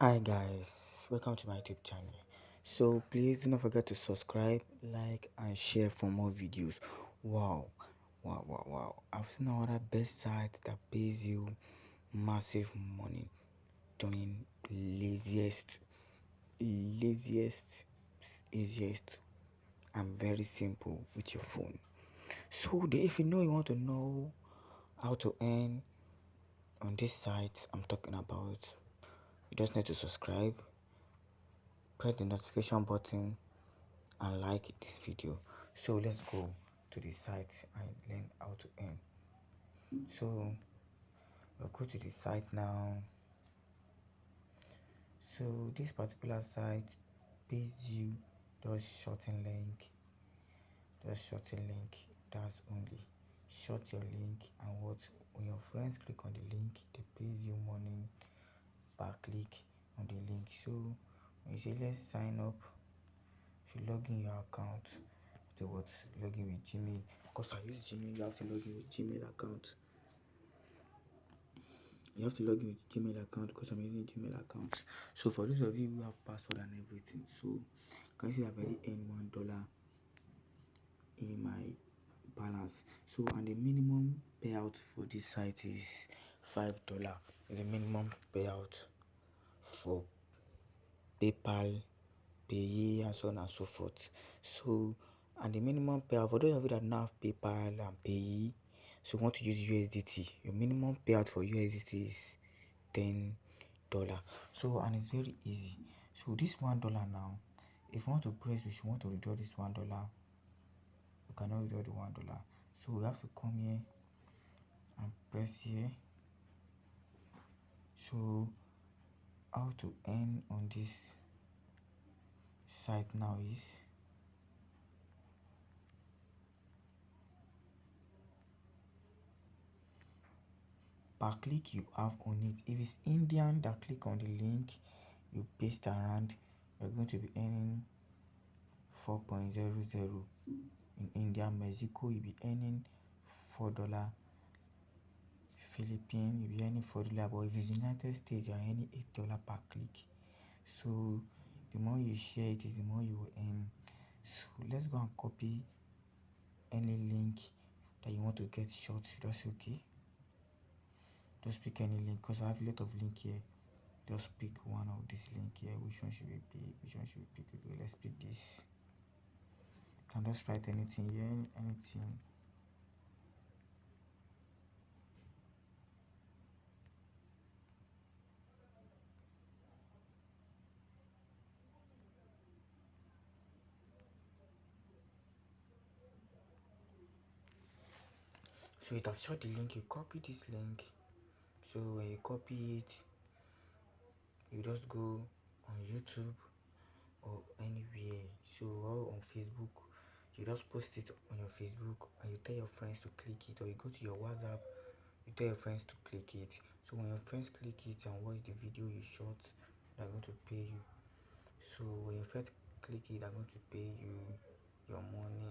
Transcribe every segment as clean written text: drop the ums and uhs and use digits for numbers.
Hi guys, welcome to my YouTube channel. So please do not forget to subscribe, like and share for more videos. Wow, wow. I've seen another best site that pays you massive money. Join Laziest. Laziest is easiest and very simple with your phone. So if you want to know how to earn on this site I'm talking about, you just need to subscribe, press the notification button and like this video. So let's go to the site and learn how to earn. So we'll go to the site now. So this particular site pays you those shorten link, that's only short your link, and what when your friends click on the link they pays you money per click on the link. So when you say let's sign up, if you log in your account, to what log in with Gmail, because I use Gmail, you have to log in with Gmail account. You have to log in with Gmail account because I'm using Gmail account. So for those of you who have password and everything, so can you see I've already earned $1 in my balance. So and the minimum payout for this site is $5. The minimum payout for PayPal, Pay and so on and so forth. So and the minimum payout for those of you that don't have PayPal and Pay, so want to use USDT, your minimum payout for USDT is $10. So and it's very easy. So this $1 now, if you want to press, if you want to withdraw this $1, you cannot withdraw the $1. So we have to come here and press here. So how to earn on this site now is per click you have on it. If it's Indian that click on the link, you paste around, you're going to be earning 4.00. In India, Mexico, you'll be earning $4. Philippines, you'll be earning $4. But if it's United States, you're earning $8 per click. So the more you share it is the more you will earn. So let's go and copy any link that you want to get short. That's okay. Just pick any link because I have a lot of link here. Just pick one of this link here. Which one should we pick? Okay, let's pick this. You can just write anything here, anything. So it has short the link, you copy this link. So when you copy it, you just go on YouTube or anywhere. So or on Facebook, you just post it on your Facebook and you tell your friends to click it, or you go to your WhatsApp, you tell your friends to click it. So when your friends click it and watch the video you shot, they're going to pay you. So when your friends click it, they're going to pay you your money.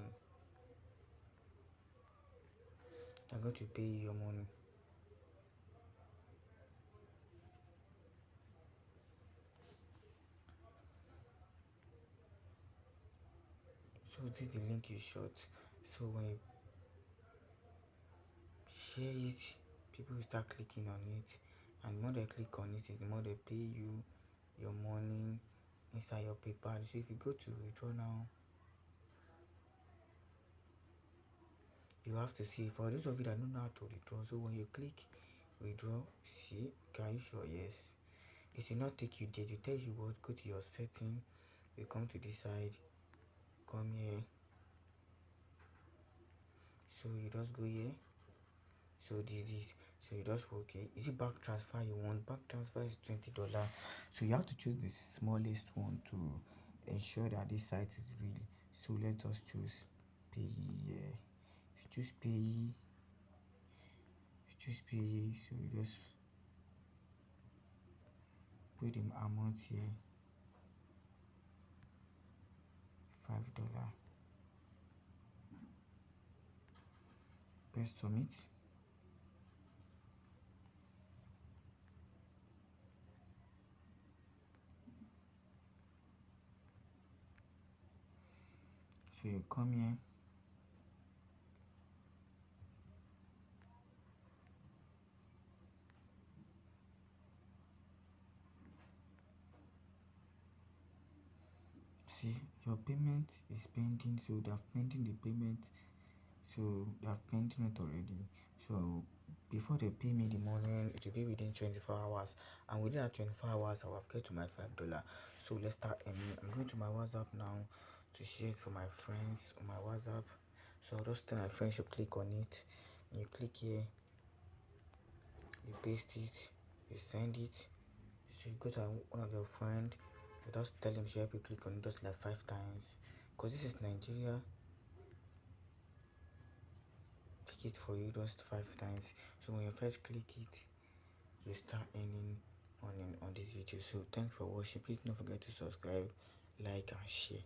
They're going to pay you your money. So this is the link you shot. So when you share it, people start clicking on it, and the more they click on it is the more they pay you your money inside your PayPal. So if you go to withdraw now, you have to see, for those of you that don't know how to withdraw, so when you click withdraw, see, can you sure? Yes, it will not take you there. It tells you what, go to your setting, you come to this side, come here, so you just go here. So this is, so you just okay, is it back transfer you want? Back transfer is $20. So you have to choose the smallest one to ensure that this site is real. So let us choose pay. If you choose pay, so you just put the amount here, $5. Press submit. So you come here, see your payment is pending, so they have pending the payment, so they have pending it already. So before they pay me the money, it will be within 24 hours, and within that 24 hours I will have get to my $5. So let's start earning. I'm going to my WhatsApp now to share it for my friends on my WhatsApp. So I'll just tell my friends to click on it. And you click here, you paste it, you send it. So you go to one of your friend, you just tell him to help you click on it just like 5 times, because this is Nigeria. Click it for you just 5 times. So when you first click it, you start earning on this video. So thanks for watching. Please don't forget to subscribe, like and share.